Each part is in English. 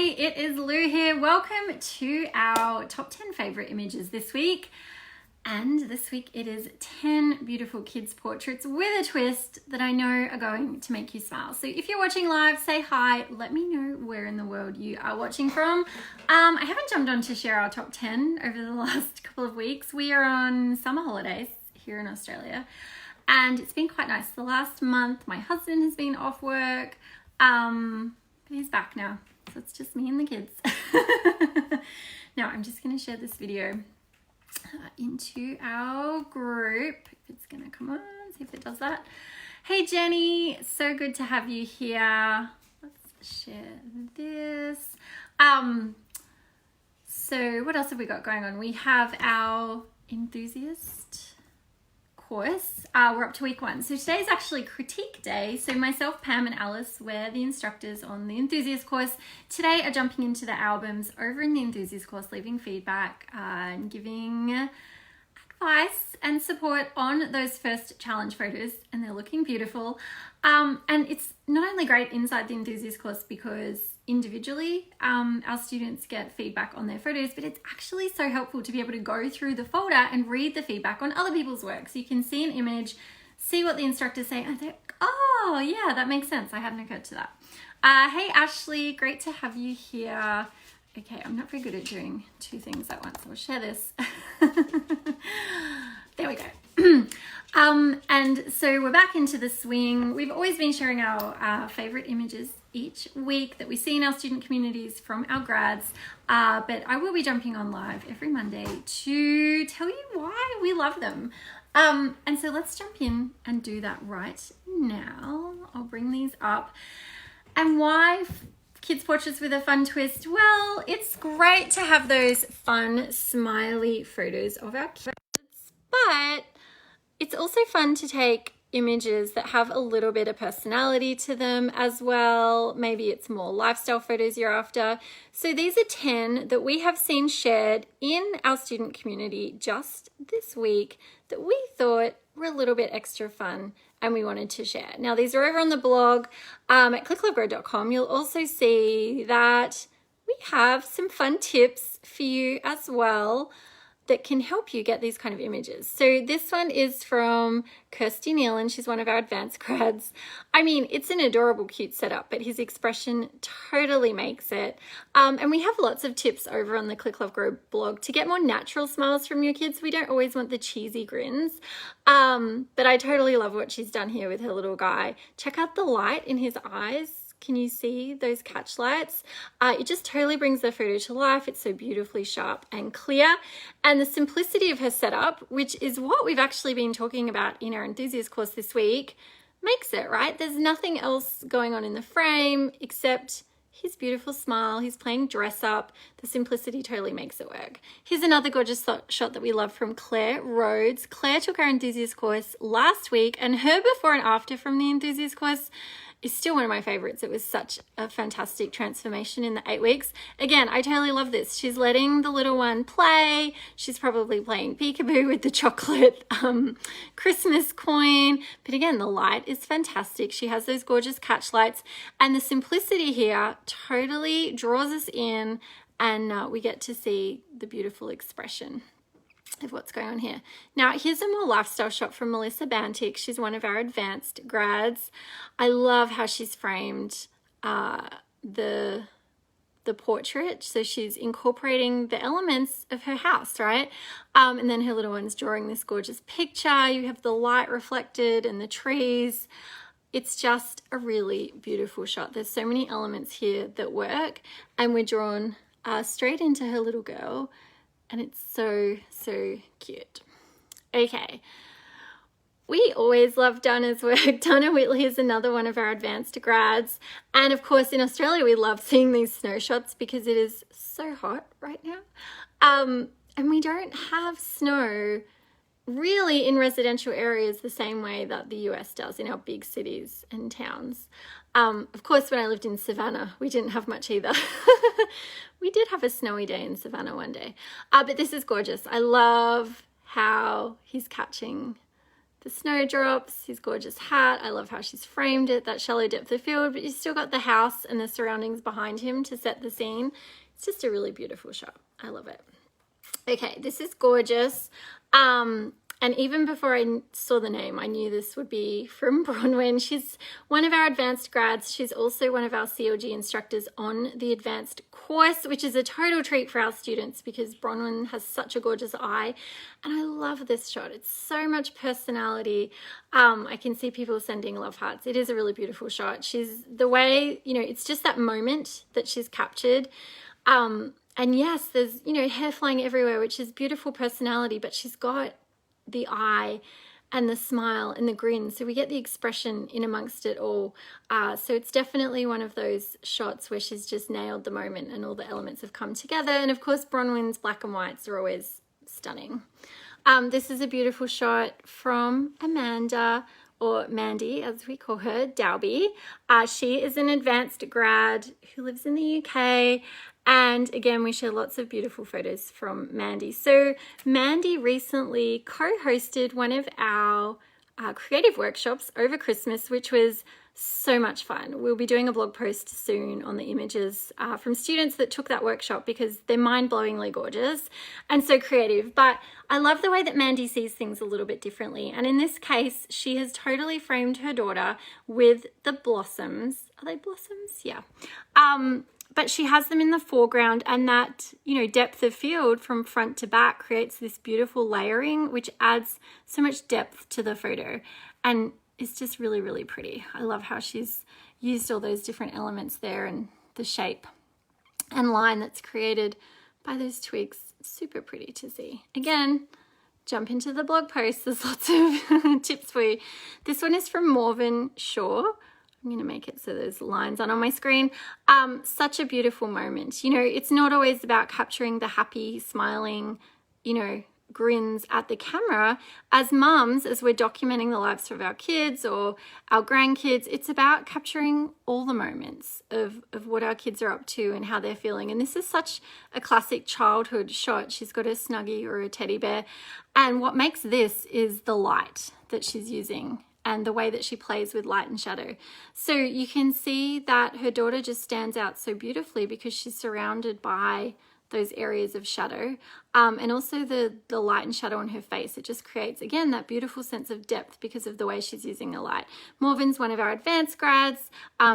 Hey, it is Lou here. Welcome to our top 10 favorite images this week. And this week it is 10 beautiful kids portraits with a twist that I know are going to make you smile. So if you're watching live, say hi. Let me know where in the world you are watching from. I haven't jumped on to share our top 10 over the last couple of weeks. We are on summer holidays here in Australia. And it's been quite nice. The last month, my husband has been off work. But he's back now. So it's just me and the kids. Now I'm just going to share this video into our group. If it's going to come on, see if it does that. Hey Jenny, so good to have you here. Let's share this. So what else have we got going on? We have our enthusiast course. We're up to week 1. So today is actually critique day. So myself, Pam and Alice, we're the instructors on the enthusiast course. Today are jumping into the albums over in the enthusiast course, leaving feedback and giving advice and support on those first challenge photos, and they're looking beautiful. And it's not only great inside the enthusiast course because individually our students get feedback on their photos, but it's actually so helpful to be able to go through the folder and read the feedback on other people's work. So you can see an image, see what the instructors say, and think, oh yeah, that makes sense. I hadn't occurred to that. Hey Ashley, great to have you here. Okay, I'm not very good at doing 2 things at once. I'll share this. There we go. And so we're back into the swing. We've always been sharing our favorite images each week that we see in our student communities from our grads. But I will be jumping on live every Monday to tell you why we love them. And so let's jump in and do that right now. I'll bring these up. And why kids portraits with a fun twist? Well, it's great to have those fun smiley photos of our kids, but it's also fun to take images that have a little bit of personality to them as well. Maybe it's more lifestyle photos you're after. So these are 10 that we have seen shared in our student community just this week that we thought were a little bit extra fun and we wanted to share. Now these are over on the blog at clicklovegrow.com. You'll also see that we have some fun tips for you as well that can help you get these kind of images. So this one is from Kirsty Neal, and she's one of our advanced grads. I mean, it's an adorable, cute setup, but his expression totally makes it. And we have lots of tips over on the Click Love Grow blog to get more natural smiles from your kids. We don't always want the cheesy grins. But I totally love what she's done here with her little guy. Check out the light in his eyes. Can you see those catch lights? It just totally brings the photo to life. It's so beautifully sharp and clear. And the simplicity of her setup, which is what we've actually been talking about in our enthusiast course this week, makes it, right? There's nothing else going on in the frame except his beautiful smile. He's playing dress up. The simplicity totally makes it work. Here's another gorgeous shot that we love from Claire Rhoades. Claire took our enthusiast course last week, and her before and after from the enthusiast course is still one of my favorites. It was such a fantastic transformation in the 8 weeks. Again, I totally love this. She's letting the little one play. She's probably playing peekaboo with the chocolate Christmas coin. But again, the light is fantastic. She has those gorgeous catch lights, and the simplicity here totally draws us in, and we get to see the beautiful expression of what's going on here. Now, here's a more lifestyle shot from Melissa Banting. She's one of our advanced grads. I love how she's framed the portrait. So she's incorporating the elements of her house, right? And then her little one's drawing this gorgeous picture. You have the light reflected and the trees. It's just a really beautiful shot. There's so many elements here that work, and we're drawn straight into her little girl. And it's so, so cute. Okay. We always love Donna's work. Donna Whitley is another one of our advanced grads. And of course, in Australia, we love seeing these snow shots because it is so hot right now. And we don't have snow really in residential areas the same way that the US does in our big cities and towns. Of course, when I lived in Savannah, we didn't have much either. We did have a snowy day in Savannah one day. But this is gorgeous. I love how he's catching the snowdrops, his gorgeous hat. I love how she's framed it, that shallow depth of field, but you've still got the house and the surroundings behind him to set the scene. It's just a really beautiful shot. I love it. Okay, this is gorgeous. And even before I saw the name, I knew this would be from Bronwyn. She's one of our advanced grads. She's also one of our CLG instructors on the advanced course, which is a total treat for our students because Bronwyn has such a gorgeous eye. And I love this shot. It's so much personality. I can see people sending love hearts. It is a really beautiful shot. She's the way, you know, it's just that moment that she's captured. And yes, there's, you know, hair flying everywhere, which is beautiful personality, but she's got the eye and the smile and the grin, so we get the expression in amongst it all. So it's definitely one of those shots where she's just nailed the moment and all the elements have come together. And of course Bronwyn's black and whites are always stunning. This is a beautiful shot from Amanda, or Mandy as we call her, Dalby. She is an advanced grad who lives in the UK. And again, we share lots of beautiful photos from Mandy. So Mandy recently co-hosted one of our creative workshops over Christmas, which was so much fun. We'll be doing a blog post soon on the images from students that took that workshop because they're mind-blowingly gorgeous and so creative. But I love the way that Mandy sees things a little bit differently. And in this case, she has totally framed her daughter with the blossoms. Are they blossoms? Yeah. But she has them in the foreground, and that, you know, depth of field from front to back creates this beautiful layering, which adds so much depth to the photo. And it's just really, really pretty. I love how she's used all those different elements there and the shape and line that's created by those twigs. Super pretty to see. Again, jump into the blog post. There's lots of tips for you. This one is from Morven Shaw. I'm going to make it so there's lines on my screen. Such a beautiful moment. You know, it's not always about capturing the happy, smiling, you know, grins at the camera. As mums, as we're documenting the lives of our kids or our grandkids, it's about capturing all the moments of what our kids are up to and how they're feeling. And this is such a classic childhood shot. She's got a Snuggie or a teddy bear. And what makes this is the light that she's using and the way that she plays with light and shadow. So you can see that her daughter just stands out so beautifully because she's surrounded by those areas of shadow, and also the light and shadow on her face. It just creates, again, that beautiful sense of depth because of the way she's using the light. Morven's one of our advanced grads.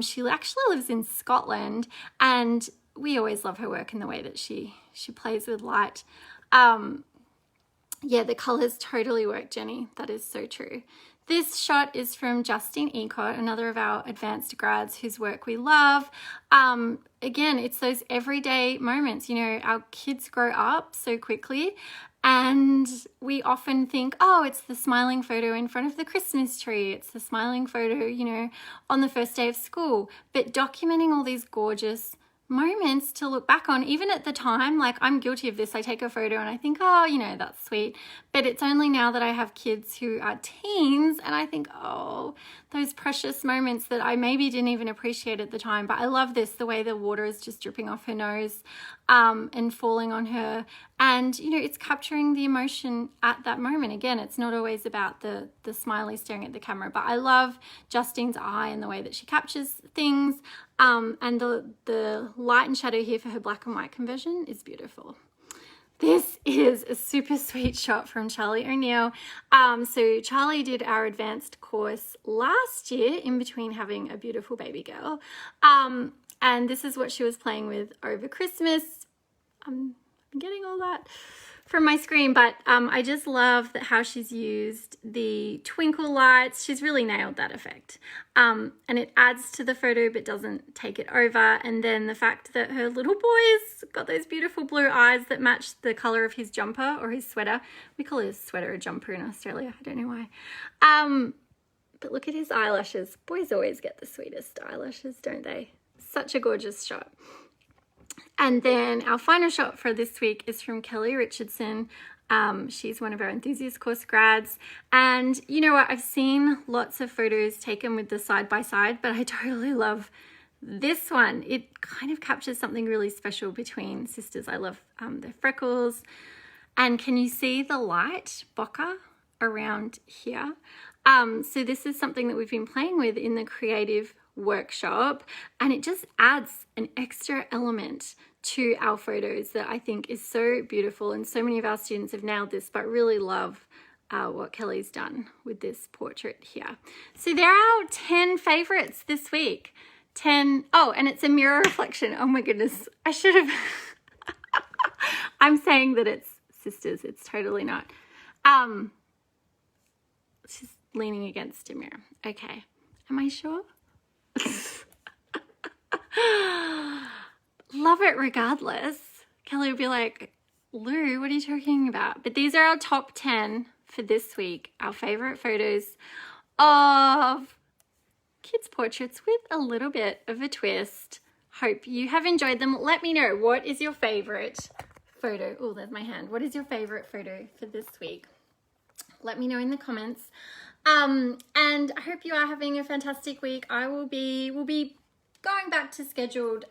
She actually lives in Scotland, and we always love her work and the way that she plays with light. Yeah, the colors totally work, Jenny. That is so true. This shot is from Justine Ecott, another of our advanced grads whose work we love. Again, it's those everyday moments. You know, our kids grow up so quickly and we often think, oh, it's the smiling photo in front of the Christmas tree. It's the smiling photo, you know, on the first day of school. But documenting all these gorgeous moments to look back on, even at the time, like I'm guilty of this. I take a photo and I think, oh, you know, that's sweet. But it's only now that I have kids who are teens and I think, oh, those precious moments that I maybe didn't even appreciate at the time. But I love this, the way the water is just dripping off her nose and falling on her. And, you know, it's capturing the emotion at that moment. Again, it's not always about the smiley staring at the camera, but I love Justine's eye and the way that she captures things. And the light and shadow here for her black and white conversion is beautiful. This is a super sweet shot from Charlie O'Neill. So Charlie did our advanced course last year in between having a beautiful baby girl. And this is what she was playing with over Christmas. I'm getting all that from my screen, but I just love how she's used the twinkle lights. She's really nailed that effect. And it adds to the photo but doesn't take it over. And then the fact that her little boy's got those beautiful blue eyes that match the color of his jumper or his sweater. We call his sweater a jumper in Australia. I don't know why. But look at his eyelashes. Boys always get the sweetest eyelashes, don't they? Such a gorgeous shot. And then our final shot for this week is from Kelly Richardson. She's one of our enthusiast course grads. And you know what? I've seen lots of photos taken with the side-by-side, but I totally love this one. It kind of captures something really special between sisters. I love their freckles. And can you see the light bokeh around here. So this is something that we've been playing with in the creative workshop, and it just adds an extra element to our photos that I think is so beautiful. And so many of our students have nailed this, but really love what Kelly's done with this portrait here. So there are 10 favorites this week. 10. Oh, and it's a mirror reflection. Oh my goodness. I should have. I'm saying that it's sisters. It's totally not. She's leaning against a mirror. Okay. Am I sure? Love it regardless. Kelly would be like, Lou, what are you talking about? But these are our top 10 for this week. Our favorite photos of kids' portraits with a little bit of a twist. Hope you have enjoyed them. Let me know, what is your favorite photo? Oh, there's my hand. What is your favorite photo for this week? Let me know in the comments. And I hope you are having a fantastic week. We'll be going back to scheduled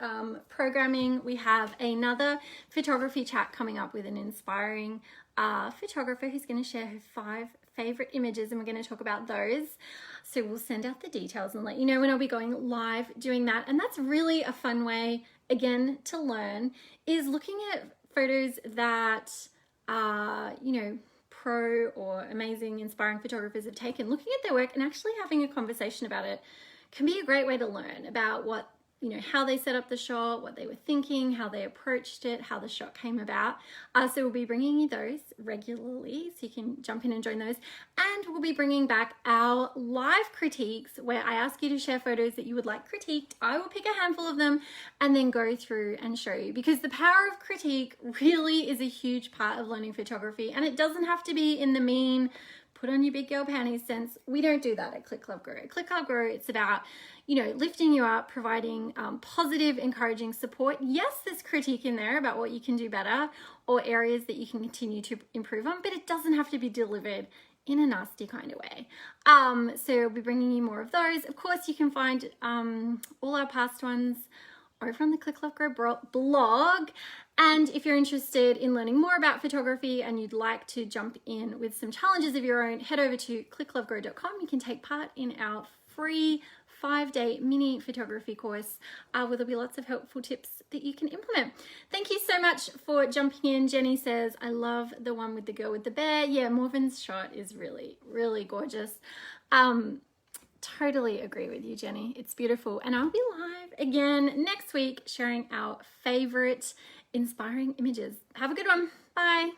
programming. We have another photography chat coming up with an inspiring photographer who's going to share her 5 favorite images, and we're going to talk about those. So we'll send out the details and let you know when I'll be going live doing that. And that's really a fun way, again, to learn, is looking at photos that are, you know, pro or amazing, inspiring photographers have taken, looking at their work and actually having a conversation about it can be a great way to learn about what, you know, how they set up the shot, what they were thinking, how they approached it, how the shot came about. So we'll be bringing you those regularly, so you can jump in and join those. And we'll be bringing back our live critiques, where I ask you to share photos that you would like critiqued. I will pick a handful of them and then go through and show you, because the power of critique really is a huge part of learning photography, and it doesn't have to be in the mean, put on your big girl panties sense. We don't do that at Click Love Grow. At Click Love Grow, it's about, you know, lifting you up, providing positive, encouraging support. Yes, there's critique in there about what you can do better or areas that you can continue to improve on, but it doesn't have to be delivered in a nasty kind of way. So we'll be bringing you more of those. Of course, you can find all our past ones over on the Click Love Grow blog. And if you're interested in learning more about photography and you'd like to jump in with some challenges of your own, head over to clicklovegrow.com. You can take part in our free 5-day mini photography course where there'll be lots of helpful tips that you can implement. Thank you so much for jumping in. Jenny says, I love the one with the girl with the bear. Yeah, Morven's shot is really, really gorgeous. Totally agree with you, Jenny. It's beautiful. And I'll be live again next week sharing our favorite inspiring images. Have a good one. Bye.